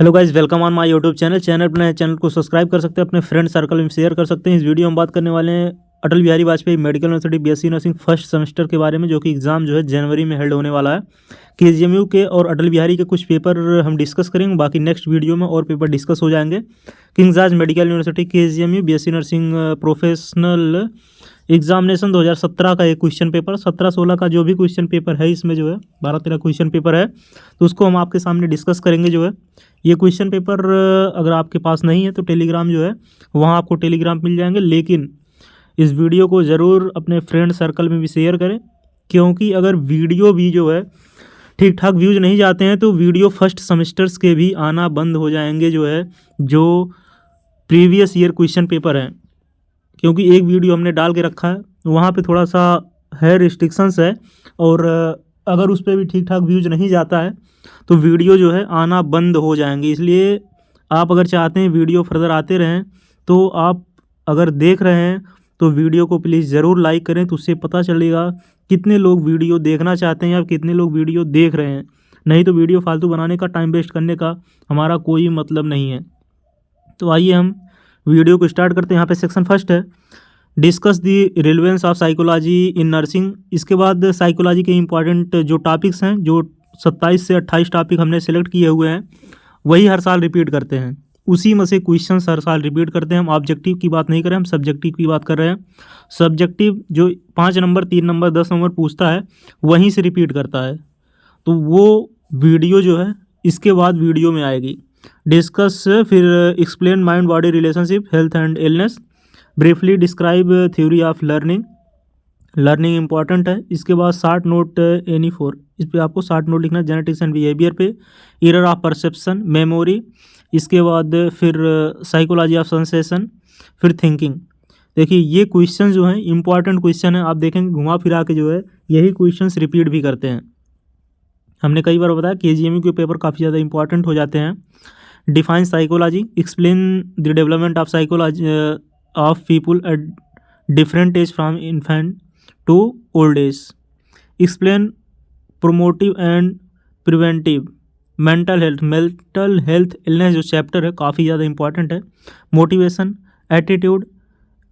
Hello guys, welcome on my YouTube channel को subscribe कर सकते हैं, अपने फ्रेंड सर्कल में शेयर कर सकते हैं। इस वीडियो में बात करने वाले हैं Atal Bihari Vajpayee medical university BSc nursing first semester के बारे में, जो कि एग्ज़ाम जो है जनवरी में हेल्ड होने वाला है। केजीएमयू के और अटल बिहारी के कुछ पेपर हम डिस्कस करेंगे, बाकी नेक्स्ट वीडियो में और पेपर डिस्कस हो जाएंगे। किंग्स आज medical university KGMU BSc nursing professional examination 2017 का एक क्वेश्चन पेपर, 17-16 का जो भी क्वेश्चन पेपर है, इसमें जो है 12-13 क्वेश्चन पेपर है, तो उसको हम आपके सामने डिस्कस करेंगे। जो है ये क्वेश्चन पेपर अगर आपके पास नहीं है तो टेलीग्राम जो है वहाँ आपको टेलीग्राम मिल जाएंगे, लेकिन इस वीडियो को ज़रूर अपने फ्रेंड सर्कल में भी शेयर करें, क्योंकि अगर वीडियो भी जो है ठीक ठाक व्यूज़ नहीं जाते हैं तो वीडियो फर्स्ट सेमेस्टर्स के भी आना बंद हो जाएंगे, जो है जो प्रीवियस ईयर क्वेश्चन पेपर हैं। क्योंकि एक वीडियो हमने डाल के रखा है, वहाँ पे थोड़ा सा है रिस्ट्रिक्शंस है, और अगर उस पर भी ठीक ठाक व्यूज़ नहीं जाता है तो वीडियो जो है आना बंद हो जाएंगे। इसलिए आप अगर चाहते हैं वीडियो फर्दर आते रहें, तो आप अगर देख रहे हैं तो वीडियो को प्लीज़ ज़रूर लाइक करें, तो उससे पता चलेगा कितने लोग वीडियो देखना चाहते हैं या कितने लोग वीडियो देख रहे हैं। नहीं तो वीडियो फालतू बनाने का, टाइम वेस्ट करने का हमारा कोई मतलब नहीं है। तो आइए हम वीडियो को स्टार्ट करते हैं। यहाँ पे सेक्शन फर्स्ट है, discuss the relevance of psychology in nursing. इसके बाद साइकोलॉजी के इंपॉर्टेंट जो टॉपिक्स हैं, जो 27 से 28 टॉपिक हमने सेलेक्ट किए हुए हैं, वही हर साल रिपीट करते हैं। उसी में से क्वेश्चन हर साल रिपीट करते हैं। हम ऑब्जेक्टिव की बात नहीं कर रहे हैं, हम सब्जेक्टिव की बात कर रहे हैं। सब्जेक्टिव जो 5 नंबर, 3 नंबर, 10 नंबर पूछता है, वहीं से रिपीट करता है। तो वो वीडियो जो है इसके बाद वीडियो में आएगी। डिस्कस, फिर explain mind body relationship, health and illness, briefly describe theory of learning important है। इसके बाद शार्ट नोट एनी फोर, इस पर आपको शार्ट नोट लिखना है। जेनेटिक्स एंड बिहेवियर पे, एरर ऑफ परसेप्शन, मेमोरी। इसके बाद फिर साइकोलॉजी ऑफ सेंसेशन, फिर थिंकिंग। देखिए ये क्वेश्चन जो हैं इंपॉर्टेंट क्वेश्चन है। आप देखेंगे घुमा फिरा के जो है यही क्वेश्चन रिपीट भी करते हैं। हमने कई बार बताया केजीएमयू के पेपर काफ़ी ज़्यादा इंपॉर्टेंट हो जाते हैं। Define psychology, explain the development of psychology of people at different age from infant to old age, explain promotive and preventive, mental health illness जो चैप्टर है काफ़ी ज़्यादा इंपॉर्टेंट है। Motivation, attitude,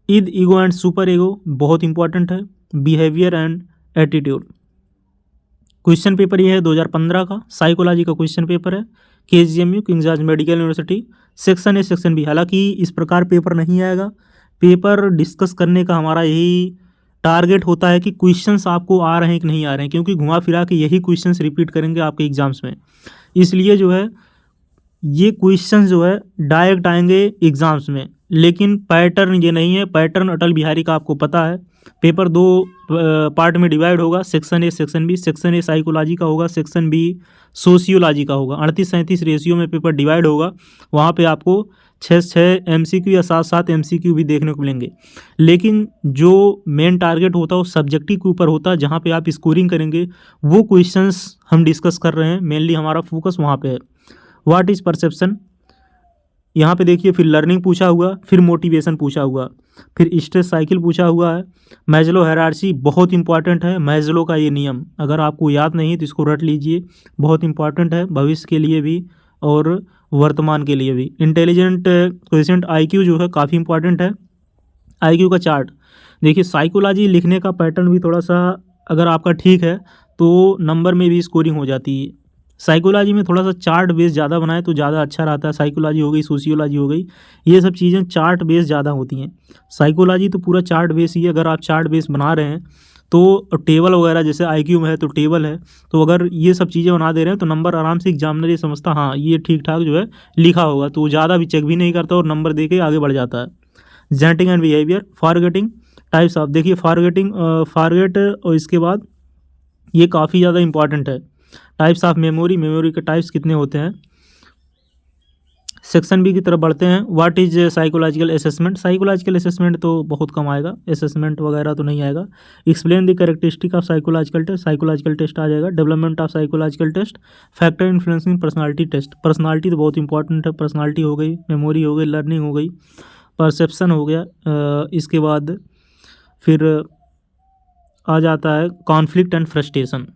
ego and super ego बहुत important है। Behaviour and attitude. Question paper ये है 2015 का, साइकोलॉजी का क्वेश्चन पेपर है। KGMU Kings George Medical University, section A section B. हालांकि इस प्रकार पेपर नहीं आएगा, पेपर डिस्कस करने का हमारा यही टारगेट होता है कि क्वेश्चंस आपको आ रहे हैं कि नहीं आ रहे हैं, क्योंकि घुमा फिरा के यही क्वेश्चंस रिपीट करेंगे आपके एग्जाम्स में। इसलिए जो है ये क्वेश्चंस जो है डायरेक्ट आएंगे एग्जाम्स में, लेकिन पैटर्न ये नहीं है। पैटर्न अटल बिहारी का आपको पता है। पेपर 2 पार्ट में डिवाइड होगा, section A section B. Section A psychology का होगा, सेक्शन बी सोशियोलॉजी का होगा। 38-37 रेशियो में पेपर डिवाइड होगा। वहाँ पे आपको 6 MCQ या 7 MCQ भी देखने को मिलेंगे, लेकिन जो मेन टारगेट होता है वो सब्जेक्टिव के ऊपर होता है, जहाँ पे आप स्कोरिंग करेंगे। वो क्वेश्चंस हम डिस्कस कर रहे हैं, मेनली हमारा फोकस वहाँ पे है। व्हाट इज़ परसेप्शन, यहाँ पे देखिए, फिर लर्निंग पूछा हुआ, फिर मोटिवेशन पूछा हुआ, फिर स्ट्रेस साइकिल पूछा हुआ है। मैस्लो हायरार्की बहुत इंपॉर्टेंट है। मैस्लो का ये नियम अगर आपको याद नहीं है तो इसको रट लीजिए, बहुत इंपॉर्टेंट है भविष्य के लिए भी और वर्तमान के लिए भी। इंटेलिजेंट कोएफिशिएंट IQ जो है काफ़ी इंपॉर्टेंट है। IQ का चार्ट देखिए। साइकोलॉजी लिखने का पैटर्न भी थोड़ा सा अगर आपका ठीक है तो नंबर में भी स्कोरिंग हो जाती है। साइकोलॉजी में थोड़ा सा चार्ट बेस ज़्यादा बनाए तो ज़्यादा अच्छा रहता है। साइकोलॉजी हो गई, सोशियोलॉजी हो गई, ये सब चीज़ें चार्ट बेस ज़्यादा होती हैं। साइकोलॉजी तो पूरा चार्ट बेस ही है। अगर आप चार्ट बेस बना रहे हैं तो टेबल वगैरह, जैसे IQ में है तो टेबल है, तो अगर ये सब चीज़ें बना दे रहे हैं तो नंबर आराम से एग्जामिनर ये समझता हाँ ये ठीक ठाक जो है लिखा होगा, तो ज़्यादा भी चेक भी नहीं करता और नंबर दे के आगे बढ़ जाता है। Genetic and behaviour, forgetting, types of. देखिए फॉरगेट और इसके बाद ये काफ़ी ज़्यादा इंपॉर्टेंट है। टाइप्स ऑफ मेमोरी के टाइप्स कितने होते हैं। सेक्शन बी की तरफ बढ़ते हैं। What is psychological assessment, psychological assessment तो बहुत कम आएगा, असेसमेंट वगैरह तो नहीं आएगा। Explain the characteristic of psychological test, psychological test आ जाएगा। Development of psychological test, factor influencing personality test. Personality तो बहुत इंपॉर्टेंट है। पर्सनालिटी हो गई, मेमोरी हो गई, लर्निंग हो गई, परसेप्शन हो गया। इसके बाद फिर आ जाता है conflict and frustration.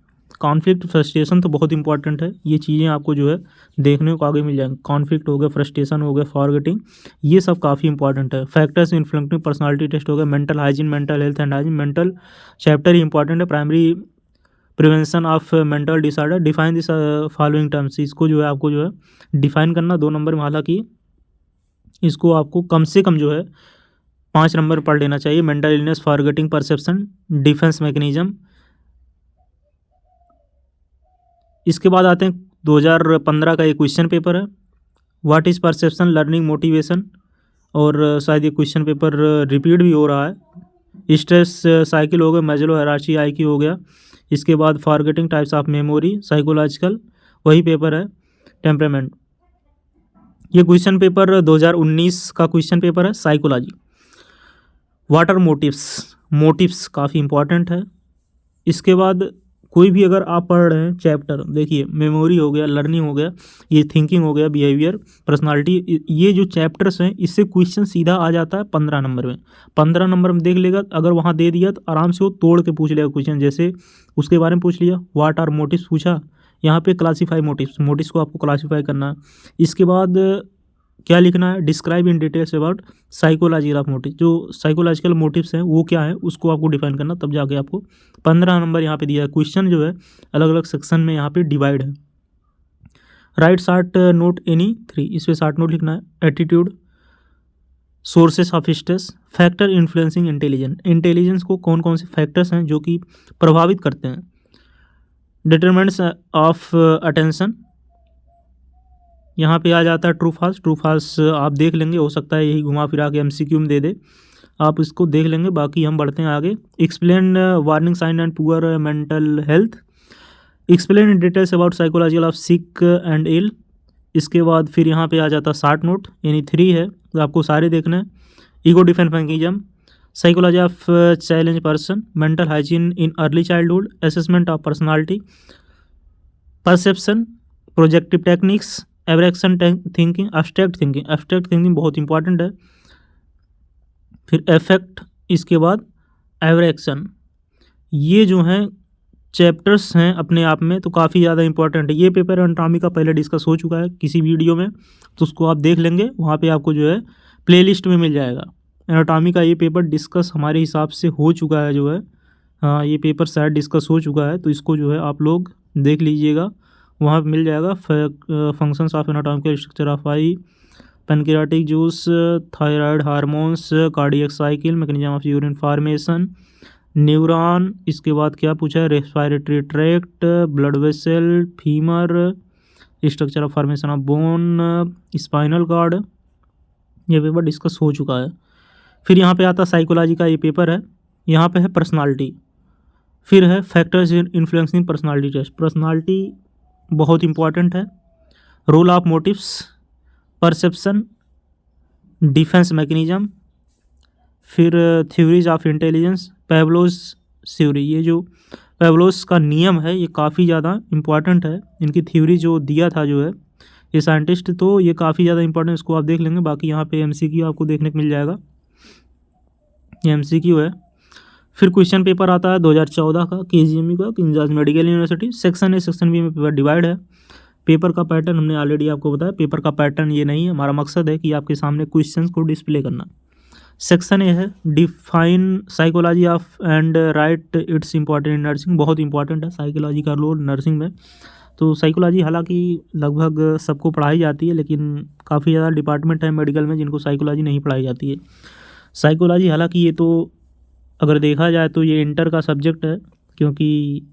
Conflict frustration तो बहुत इंपॉर्टेंट है, ये चीज़ें आपको जो है देखने को आगे मिल जाएंगी। कॉन्फ्लिक्ट हो गया, फ्रस्ट्रेशन हो गया, फॉरगेटिंग, ये सब काफ़ी इंपॉर्टेंट है। फैक्टर्स इन्फ्लुएंसिंग पर्सनालिटी टेस्ट हो गया, mental hygiene, mental health and hygiene, mental chapter ही इंपॉर्टेंट है। Primary prevention of mental disorder, define this following terms, इसको जो है आपको जो है डिफाइन करना 2 नंबर में, हालांकि इसको आपको कम से कम जो है 5 नंबर पढ़ लेना चाहिए। Mental illness, forgetting, perception, defence mechanism. इसके बाद आते हैं 2015 का एक क्वेश्चन पेपर है, what is perception, learning, motivation, और शायद ये क्वेश्चन पेपर रिपीट भी हो रहा है। स्ट्रेस साइकिल हो गया, मेजलो हायरार्की, आईक्यू हो गया। इसके बाद forgetting, types of memory, psychological, वही पेपर है, टेम्परामेंट। ये क्वेश्चन पेपर 2019 का क्वेश्चन पेपर है, psychology. What are motives, motives काफ़ी इंपॉर्टेंट है। इसके बाद कोई भी अगर आप पढ़ रहे हैं चैप्टर, देखिए मेमोरी हो गया, लर्निंग हो गया, ये थिंकिंग हो गया, बिहेवियर, पर्सनालिटी, ये जो चैप्टर्स हैं इससे क्वेश्चन सीधा आ जाता है 15 नंबर में। 15 नंबर में देख लेगा, अगर वहाँ दे दिया तो आराम से वो तोड़ के पूछ लेगा क्वेश्चन। जैसे उसके बारे में पूछ लिया, व्हाट आर मोटिव्स पूछा, यहाँ पे क्लासीफाई मोटिव्स, मोटिव्स को आपको क्लासीफाई करना है। इसके बाद क्या लिखना है, describe in details about psychological of motive, जो साइकोलॉजिकल मोटिव्स हैं वो क्या है उसको आपको डिफाइन करना, तब जाके आपको 15 नंबर यहाँ पे दिया है। क्वेश्चन जो है अलग अलग सेक्शन में यहाँ पे डिवाइड है। राइट शार्ट नोट एनी 3, इस पर शार्ट नोट लिखना है। Attitude, sources of stress, factor influencing intelligence, intelligence को कौन कौन से फैक्टर्स हैं जो कि प्रभावित करते हैं। डिटरमिनेंट्स ऑफ अटेंशन, यहाँ पे आ जाता है ट्रू फॉल्स। ट्रू फॉल्स आप देख लेंगे, हो सकता है यही घुमा फिरा के एमसीक्यू में दे दे, आप इसको देख लेंगे। बाकी हम बढ़ते हैं आगे। Explain warning sign and poor mental health, explain in details about psychological of sick and ill. इसके बाद फिर यहाँ पे आ जाता है शार्ट नोट, यानी 3 है तो आपको सारे देखना है। Ego defence mechanism, psychology of challenge person, mental hygiene in early childhood, assessment of personality, perception, projective techniques, abstraction thinking, abstract thinking, abstract thinking बहुत इंपॉर्टेंट है। फिर इफेक्ट, इसके बाद एब्रैक्शन। ये जो हैं चैप्टर्स हैं अपने आप में तो काफ़ी ज़्यादा इंपॉर्टेंट है। ये पेपर एनाटॉमी का पहले डिस्कस हो चुका है किसी वीडियो में, तो उसको आप देख लेंगे, वहाँ पे आपको जो है प्लेलिस्ट में मिल जाएगा। एनाटॉमी का ये पेपर डिस्कस हमारे हिसाब से हो चुका है जो है, हाँ ये पेपर शायद डिस्कस हो चुका है, तो इसको जो है आप लोग देख लीजिएगा, वहाँ पे मिल जाएगा। Functions of anatomical structure of eye, pancreatic juice, thyroid hormones, cardiac cycle, mechanism of urine formation, neuron. इसके बाद क्या पूछा है, respiratory tract, blood vessel, femur, structure of formation of bone, spinal cord, ये पेपर डिस्कस हो चुका है। फिर यहाँ पे आता साइकोलॉजी का ये पेपर है, यहाँ पे है पर्सनालिटी, फिर है factors influencing personality test. Personality बहुत इंपॉर्टेंट है। Role of motives, perception, defence mechanism, फिर theories of intelligence, Pavlov's theory, ये जो पैवलोस का नियम है ये काफ़ी ज़्यादा इंपॉर्टेंट है। इनकी थ्योरी जो दिया था जो है ये साइंटिस्ट, तो ये काफ़ी ज़्यादा इंपॉर्टेंट, इसको आप देख लेंगे। बाकी यहाँ पे एमसीक्यू आपको देखने को मिल जाएगा, ये एमसीक्यू है। फिर क्वेश्चन पेपर आता है 2014 का केजीएमयू का, King George Medical University. Section A section B में पेपर डिवाइड है। पेपर का पैटर्न हमने ऑलरेडी आपको बताया, पेपर का पैटर्न ये नहीं है, हमारा मकसद है कि आपके सामने क्वेश्चंस को डिस्प्ले करना। सेक्शन ए है define psychology of and right it's important in nursing, बहुत इंपॉर्टेंट है साइकोलॉजी का रोल नर्सिंग में। तो साइकोलॉजी हालांकि लगभग सबको पढ़ाई जाती है, लेकिन काफ़ी ज़्यादा डिपार्टमेंट है मेडिकल में जिनको साइकोलॉजी नहीं पढ़ाई जाती है। साइकोलॉजी हालांकि ये तो अगर देखा जाए तो ये इंटर का सब्जेक्ट है, क्योंकि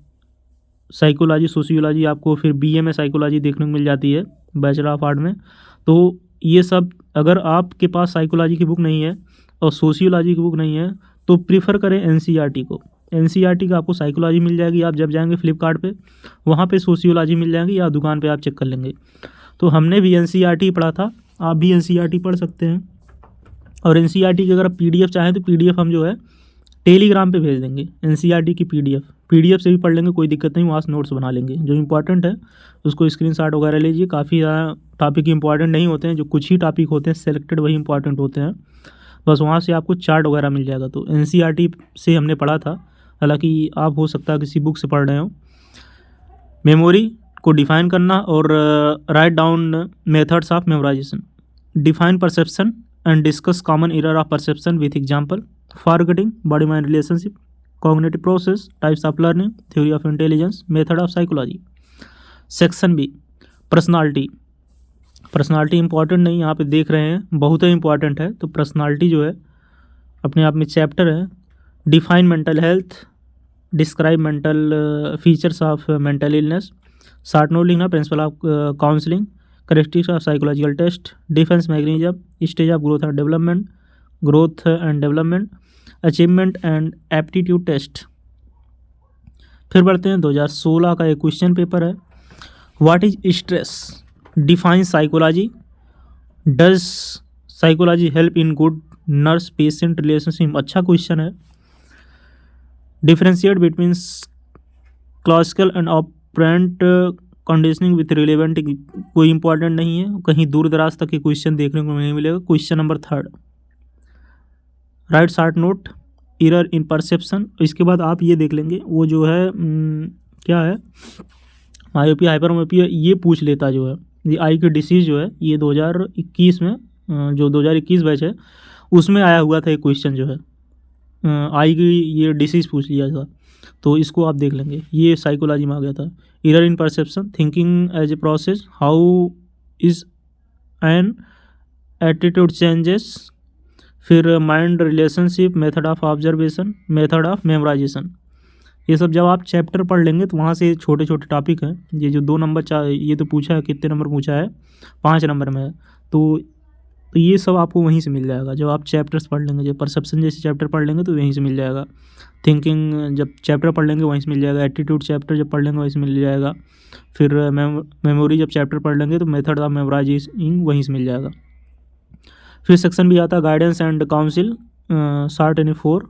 साइकोलॉजी सोशियोलॉजी आपको फिर बीए में साइकोलॉजी देखने को मिल जाती है, बैचलर ऑफ आर्ट में। तो ये सब अगर आपके पास साइकोलॉजी की बुक नहीं है और सोशियोलॉजी की बुक नहीं है तो प्रीफर करें एनसीईआरटी को। एनसीईआरटी का आपको साइकोलॉजी मिल जाएगी, आप जब जाएंगे फ्लिपकार्ट पे वहाँ पे सोशियोलॉजी मिल जाएगी, या दुकान पे आप चेक कर लेंगे। तो हमने भी एनसीईआरटी पढ़ा था, आप भी एनसीईआरटी पढ़ सकते हैं। और एनसीईआरटी की अगर आप पीडीएफ चाहें तो पीडीएफ हम जो है टेलीग्राम पे भेज देंगे, एनसीईआरटी की पीडीएफ से भी पढ़ लेंगे, कोई दिक्कत नहीं, वहाँ से नोट्स बना लेंगे। जो इंपॉर्टेंट है उसको स्क्रीनशॉट वगैरह लीजिए। काफ़ी ज़्यादा टॉपिक इंपॉर्टेंट नहीं होते हैं, जो कुछ ही टॉपिक होते हैं सेलेक्टेड वही इंपॉर्टेंट होते हैं, बस वहाँ से आपको चार्ट वगैरह मिल जाएगा। तो एनसीईआरटी से हमने पढ़ा था, हालांकि आप हो सकता है किसी बुक से पढ़ रहे हो। मेमोरी को डिफाइन करना और write down methods of memorisation, define perception and discuss common error of perception with example, forgetting, body mind relationship, cognitive process, types of learning, theory of intelligence, method of psychology. Section B, personality. Personality important नहीं, यहाँ पे देख रहे हैं बहुत ही important है, तो personality जो है अपने आप में चैप्टर है। Define mental health, describe mental features of mental illness, short note लिखना, principle of counselling, characteristics of psychological test, defence mechanism, stage of growth and development, achievement and aptitude test. फिर बढ़ते हैं 2016 का एक क्वेश्चन पेपर है, what is stress, define psychology, does psychology help in good nurse patient relationship. अच्छा question है। Differentiate between classical and operant conditioning with relevant, कोई important नहीं है, कहीं दूर दराज तक के क्वेश्चन देखने को नहीं मिलेगा। Question number 3, right short note, error in perception. इसके बाद आप ये देख लेंगे वो जो है क्या है, मायोपिया, हाइपरमायोपिया, ये पूछ लेता जो है, ये आई की डिसीज़ जो है, ये 2021 में जो 2021 बैच है उसमें आया हुआ था एक क्वेश्चन जो है, आई की ये डिसीज़ पूछ लिया था, तो इसको आप देख लेंगे, ये साइकोलॉजी में आ गया था। Error in perception, thinking as a process, how is an attitude changes, फिर mind relationship, method of observation, method of memorization. ये सब जब आप चैप्टर पढ़ लेंगे तो वहाँ से छोटे छोटे टॉपिक हैं। ये जो 2 नंबर ये तो पूछा है, कितने नंबर पूछा है, 5 नंबर में है, तो ये सब आपको वहीं से मिल जाएगा जब आप चैप्टर्स पढ़ लेंगे। जब परसेप्शन जैसे चैप्टर पढ़ लेंगे तो वहीं से मिल जाएगा। थिंकिंग जब चैप्टर पढ़ लेंगे वहीं से मिल जाएगा। एटीट्यूड चैप्टर जब पढ़ लेंगे वहीं से मिल जाएगा। फिर मेमोरी जब चैप्टर पढ़ लेंगे तो मेथड ऑफ मेमोराइजिंग वहीं से मिल जाएगा। फिर सेक्शन भी आता है guidance and council, short any 4,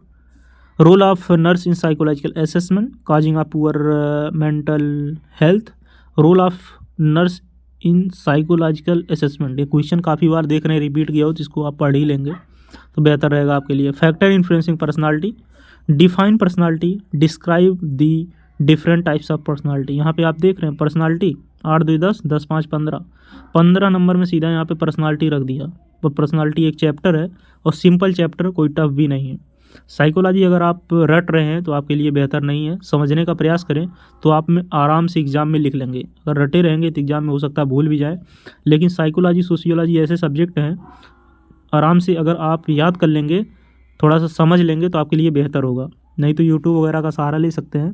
role of nurse in psychological assessment, causing of poor mental health, role of nurse in psychological assessment. ये क्वेश्चन काफ़ी बार देख रहे हैं, रिपीट किया हो, तो इसको आप पढ़ ही लेंगे तो बेहतर रहेगा आपके लिए। Factor influencing personality, define personality, describe the different types of personality. यहाँ पे आप देख रहे हैं पर्सनालिटी 8 2 10 10 5 15 नंबर में सीधा यहाँ पे पर्सनालिटी रख दिया। पर पर्सनालिटी एक चैप्टर है और सिंपल चैप्टर, कोई टफ भी नहीं है। साइकोलॉजी अगर आप रट रहे हैं तो आपके लिए बेहतर नहीं है, समझने का प्रयास करें तो आप में आराम से एग्ज़ाम में लिख लेंगे। अगर रटे रहेंगे तो एग्ज़ाम में हो सकता है भूल भी जाए, लेकिन साइकोलॉजी सोशियोलॉजी ऐसे सब्जेक्ट हैं, आराम से अगर आप याद कर लेंगे, थोड़ा सा समझ लेंगे तो आपके लिए बेहतर होगा। नहीं तो यूट्यूब वगैरह का सहारा ले सकते हैं,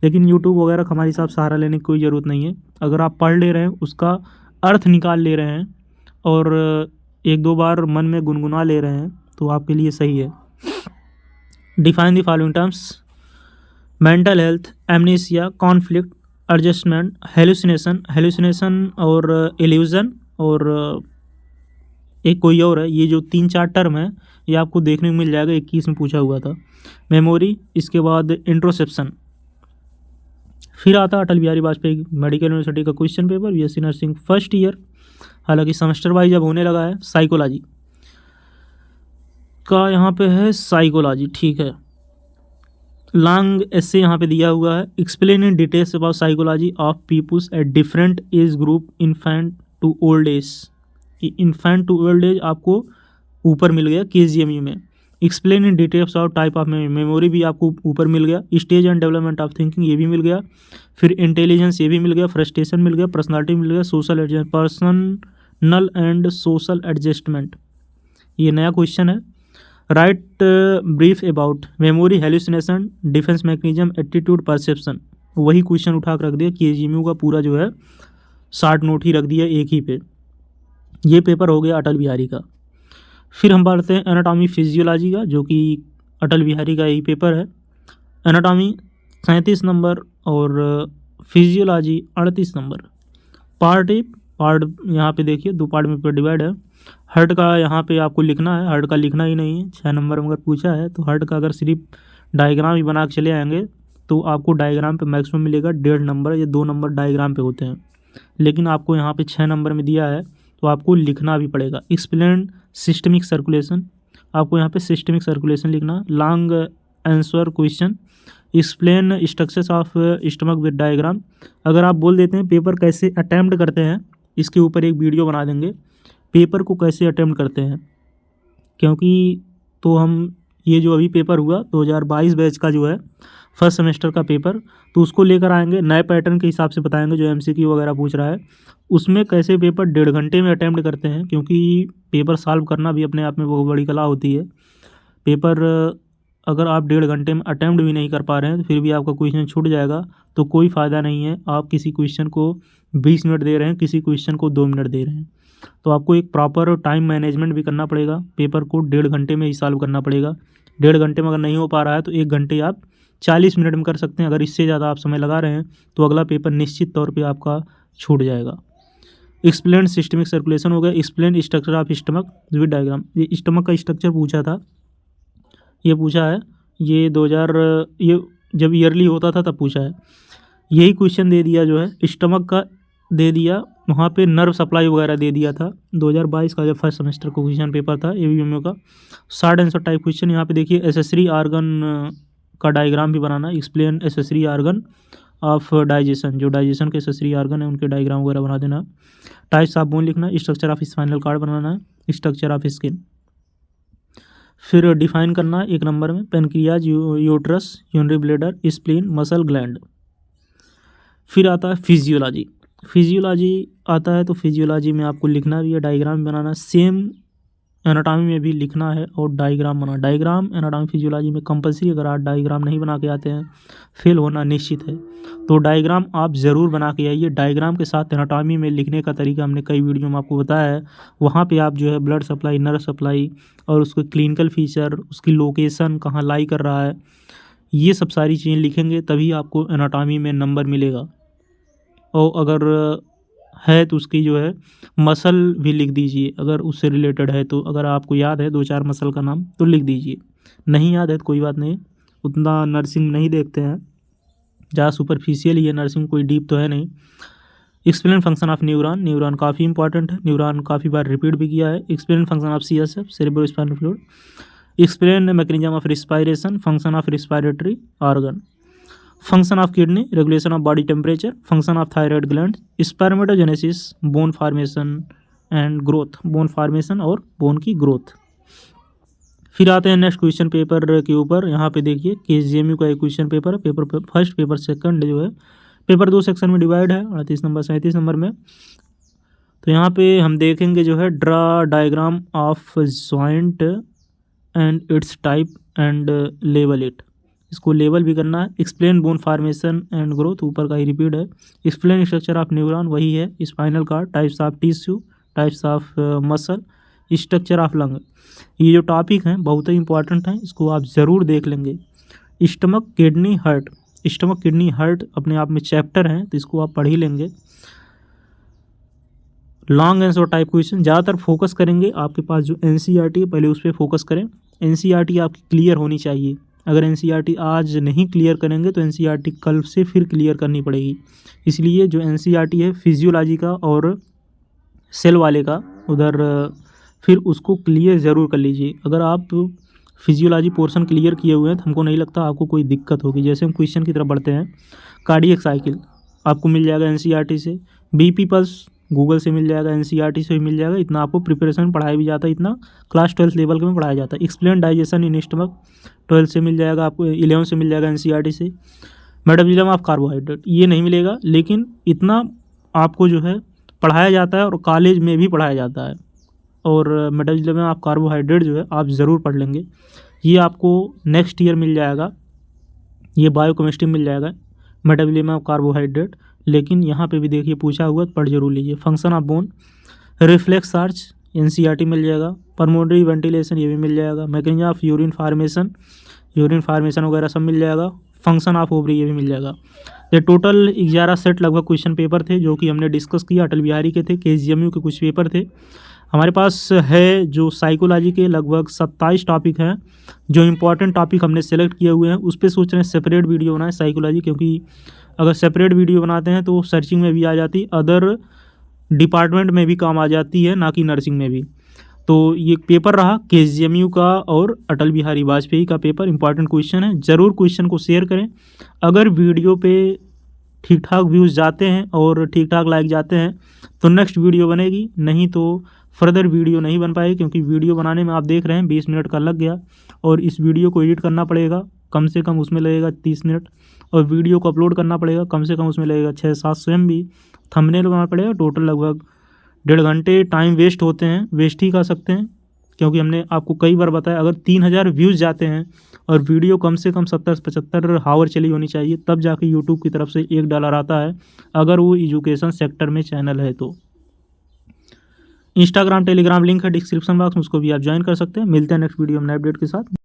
लेकिन यूट्यूब वगैरह का हमारे हिसाब से सहारा लेने की कोई ज़रूरत नहीं है। अगर आप पढ़ ले रहे हैं, उसका अर्थ निकाल ले रहे हैं और 1-2 बार मन में गुनगुना ले रहे हैं तो आपके लिए सही है। Define the following terms, mental health, amnesia, conflict, adjustment, hallucination और इल्यूजन, और एक कोई और है। ये जो 3-4 टर्म है ये आपको देखने को मिल जाएगा, 21 में पूछा हुआ था। मेमोरी, इसके बाद इंट्रोसेप्शन। फिर आता अटल बिहारी वाजपेयी मेडिकल यूनिवर्सिटी का question paper, BSc nursing first year, हालांकि सेमेस्टर वाइज अब होने लगा है। साइकोलॉजी का यहाँ पे है, साइकोलॉजी, ठीक है। लॉन्ग एसे यहाँ पे दिया हुआ है, explain in details about psychology of peoples at different age group, infant to old age. Infant to old age आपको ऊपर मिल गया KGMU में। Explain in details of type of memory भी आपको ऊपर मिल गया। Stage and development of thinking ये भी मिल गया। फिर इंटेलिजेंस ये भी मिल गया। फ्रस्ट्रेशन मिल गया। पर्सनालिटी मिल गया। Social adjust, personal and social adjustment, ये नया क्वेश्चन है। Right brief about memory, hallucination, defence mechanism, attitude, perception. वही क्वेश्चन उठा कर रख दिया, KGMU का पूरा जो है शॉर्ट नोट ही रख दिया एक ही पे। ये पेपर हो गया अटल बिहारी का। फिर हम पढ़ते हैं एनाटॉमी फिजियोलॉजी का, जो कि अटल बिहारी का यही पेपर है। एनाटॉमी 37 नंबर और फिजियोलॉजी 38 नंबर। पार्ट यहाँ पे देखिए 2 पार्ट में पेपर डिवाइड है। हार्ट का यहाँ पे आपको लिखना है, हार्ट का लिखना ही नहीं है। 6 नंबर में अगर पूछा है तो हार्ट का अगर सिर्फ डायग्राम ही बना के चले आएंगे तो आपको डायग्राम पे मैक्सिमम मिलेगा 1.5 नंबर, या 2 नंबर डायग्राम पे होते हैं। लेकिन आपको यहाँ पे 6 नंबर में दिया है तो आपको लिखना भी पड़ेगा। एक्सप्लेन सिस्टमिक सर्कुलेशन, आपको यहाँ पे सिस्टमिक सर्कुलेशन लिखना। Long answer question, explain structures of stomach with diagram. अगर आप बोल देते हैं पेपर कैसे अटैम्प्ट करते हैं, इसके ऊपर एक वीडियो बना देंगे, पेपर को कैसे अटैम्प्ट करते हैं, क्योंकि तो हम ये जो अभी पेपर हुआ 2022 बैच का जो है फर्स्ट सेमेस्टर का पेपर, तो उसको लेकर आएंगे, नए पैटर्न के हिसाब से बताएंगे जो एमसीक्यू वगैरह पूछ रहा है, उसमें कैसे पेपर 1.5 घंटे में अटैम्प्ट करते हैं, क्योंकि पेपर सॉल्व करना भी अपने आप में बहुत बड़ी कला होती है। पेपर अगर आप 1.5 घंटे में अटैम्प्ट भी नहीं कर पा रहे हैं तो फिर भी आपका क्वेश्चन छूट जाएगा, तो कोई फ़ायदा नहीं है। आप किसी क्वेश्चन को 20 मिनट दे रहे हैं, किसी क्वेश्चन को 2 मिनट दे रहे हैं, तो आपको एक प्रॉपर टाइम मैनेजमेंट भी करना पड़ेगा। पेपर को 1.5 घंटे में ही सॉल्व करना पड़ेगा। 1.5 घंटे में अगर नहीं हो पा रहा है तो 1 घंटे आप 40 मिनट में कर सकते हैं। अगर इससे ज़्यादा आप समय लगा रहे हैं तो अगला पेपर निश्चित तौर पे आपका छूट जाएगा। एक्सप्लेन सिस्टमिक सर्कुलेशन हो गया। Explain structure of stomach with diagram. ये स्टमक का स्ट्रक्चर पूछा था, ये पूछा है, ये 2000 ये जब ईयरली होता था तब पूछा है। यही क्वेश्चन दे दिया जो है स्टमक का दे दिया, वहाँ पे नर्व सप्लाई वगैरह दे दिया था 2022 का जब फर्स्ट सेमेस्टर का क्वेश्चन पेपर था एवीएमयू का। Short answer type question. यहाँ पे देखिए एसेसरी आर्गन का डायग्राम भी बनाना। Explain accessory organ of digestion, जो डाइजेशन के एसेसरी आर्गन है उनके डायग्राम वगैरह बना देना। टाइप्स ऑफ बोन लिखना। स्ट्रक्चर ऑफ स्पाइनल कॉर्ड बनाना है। Structure of skin. फिर डिफाइन करना 1 नंबर में pancreas, uterus, urinary bladder, spleen, muscle gland. फिर आता है फिजियोलॉजी। फिजियोलॉजी आता है तो फिजियोलॉजी में आपको लिखना भी है, डायग्राम बनाना। सेम एनाटॉमी में भी लिखना है और डायग्राम बनाना। डायग्राम एनाटॉमी फिजियोलॉजी में कंपलसरी, अगर आप डायग्राम नहीं बना के आते हैं फेल होना निश्चित है, तो डायग्राम आप ज़रूर बना के आइए। डायग्राम के साथ एनाटॉमी में लिखने का तरीका हमने कई वीडियो में आपको बताया है। वहाँ पे आप जो है ब्लड सप्लाई, नर्व सप्लाई और उसके क्लिनिकल फीचर, उसकी लोकेशन कहाँ लाई कर रहा है, ये सब सारी चीज़ें लिखेंगे तभी आपको एनाटॉमी में नंबर मिलेगा। और अगर है तो उसकी जो है मसल भी लिख दीजिए, अगर उससे रिलेटेड है तो। अगर आपको याद है 2-4 मसल का नाम तो लिख दीजिए, नहीं याद है तो कोई बात नहीं, उतना नर्सिंग नहीं देखते हैं, ज़्यादा सुपरफिशियल ही है नर्सिंग, कोई डीप तो है नहीं। Explain function of neuron. Neuron काफ़ी इंपॉर्टेंट है, न्यूरॉन काफ़ी बार रिपीट भी किया है। Explain function of CSF, cerebrospinal fluid. Explain mechanism of respiration, function of respiratory organ. Function of kidney, regulation of body temperature, function of thyroid gland, spermatogenesis, bone formation and growth, bone formation और bone की growth. फिर आते हैं next question paper के ऊपर। यहाँ पे देखिए केजीएमयू का एक क्वेश्चन पेपर है, पेपर फर्स्ट, पेपर सेकंड जो है, पेपर 2 सेक्शन में डिवाइड है, 38 नंबर 37 नंबर में। तो यहाँ पे हम देखेंगे जो है draw diagram of joint and it's type and label it, इसको लेबल भी करना है। Explain bone formation and growth, ऊपर का ही रिपीट है। एक्सप्लेन स्ट्रक्चर ऑफ न्यूरॉन, वही है। Spinal cord, types of tissue, types of muscle, structure of lung. ये जो टॉपिक हैं बहुत ही इंपॉर्टेंट हैं, इसको आप ज़रूर देख लेंगे। Stomach, kidney, heart. Stomach, kidney, heart अपने आप में चैप्टर हैं तो इसको आप पढ़ ही लेंगे। लॉन्ग आंसर टाइप क्वेश्चन ज़्यादातर फोकस करेंगे, आपके पास जो एनसीईआरटी है पहले उस पर फोकस करें। एनसीईआरटी आपकी क्लियर होनी चाहिए। अगर एनसीईआरटी आज नहीं क्लियर करेंगे तो एनसीईआरटी कल से फिर क्लियर करनी पड़ेगी। इसलिए जो एनसीईआरटी है फिजियोलॉजी का और सेल वाले का, उधर फिर उसको क्लियर ज़रूर कर लीजिए। अगर आप फिजियोलॉजी पोर्शन क्लियर किए हुए हैं तो हमको नहीं लगता आपको कोई दिक्कत होगी। जैसे हम क्वेश्चन की तरफ बढ़ते हैं, कार्डियक साइकिल आपको मिल जाएगा एनसीईआरटी से, बीपी पल्स गूगल से मिल जाएगा, एनसीईआरटी से भी मिल जाएगा। इतना आपको प्रिपरेशन पढ़ाया भी जाता है, इतना क्लास 12 लेवल के में पढ़ाया जाता है। एक्सप्लेन डाइजेशन इन स्टमक 12 से मिल जाएगा आपको, 11 से मिल जाएगा एनसीईआरटी से। मेटाबॉलिज्म ऑफ कार्बोहाइड्रेट ये नहीं मिलेगा, लेकिन इतना आपको जो है पढ़ाया जाता है और कॉलेज में भी पढ़ाया जाता है। और मेटाबॉलिज्म ऑफ कार्बोहाइड्रेट जो है आप ज़रूर पढ़ लेंगे, ये आपको नेक्स्ट ईयर मिल जाएगा, ये बायोकेमिस्ट्री मिल जाएगा मेटाबॉलिज्म ऑफ कार्बोहाइड्रेट। लेकिन यहाँ पे भी देखिए पूछा हुआ तो पढ़ जरूर लीजिए। Function of bone, reflex arch NCERT मिल जाएगा। पल्मोनरी वेंटिलेशन ये भी मिल जाएगा। मैकेनिज्म ऑफ यूरिन फार्मेशन वगैरह सब मिल जाएगा। फंक्शन ऑफ ओवरी ये भी मिल जाएगा। ये टोटल 11 सेट लगभग क्वेश्चन पेपर थे जो कि हमने डिस्कस किया, अटल बिहारी के थे, केजीएमयू के कुछ पेपर थे। हमारे पास है जो साइकोलॉजी के लगभग 27 टॉपिक हैं, जो इम्पोर्टेंट टॉपिक हमने सेलेक्ट किए हुए हैं उस पर सोच रहे हैं सेपरेट वीडियो बनाएं साइकोलॉजी, क्योंकि अगर सेपरेट वीडियो बनाते हैं तो सर्चिंग में भी आ जाती, अदर डिपार्टमेंट में भी काम आ जाती है, ना कि नर्सिंग में भी। तो ये पेपर रहा KGMU का और अटल बिहारी वाजपेयी का पेपर। इंपॉर्टेंट क्वेश्चन है, ज़रूर क्वेश्चन को शेयर करें। अगर वीडियो पे ठीक ठाक व्यूज़ जाते हैं और ठीक ठाक लाइक जाते हैं तो नेक्स्ट वीडियो बनेगी, नहीं तो फर्दर वीडियो नहीं बन पाएगी, क्योंकि वीडियो बनाने में आप देख रहे हैं 20 मिनट का लग गया और इस वीडियो को एडिट करना पड़ेगा, कम से कम उसमें लगेगा 30 मिनट, और वीडियो को अपलोड करना पड़ेगा, कम से कम उसमें लगेगा 600-700 MB। थंबनेल बनाना पड़ेगा, टोटल लगभग 1.5 घंटे टाइम वेस्ट होते हैं, वेस्ट ही कर सकते हैं, क्योंकि हमने आपको कई बार बताया अगर 3000 व्यूज़ जाते हैं और वीडियो कम से कम 70 से 75 हावर चली होनी चाहिए, तब जाके यूट्यूब की तरफ से $1 आता है, अगर वो एजुकेशन सेक्टर में चैनल है तो। इंस्टाग्राम टेलीग्राम लिंक है डिस्क्रिप्शन बॉक्स में, उसको भी आप ज्वाइन कर सकते हैं। मिलते हैं नेक्स्ट वीडियो में नए अपडेट के साथ।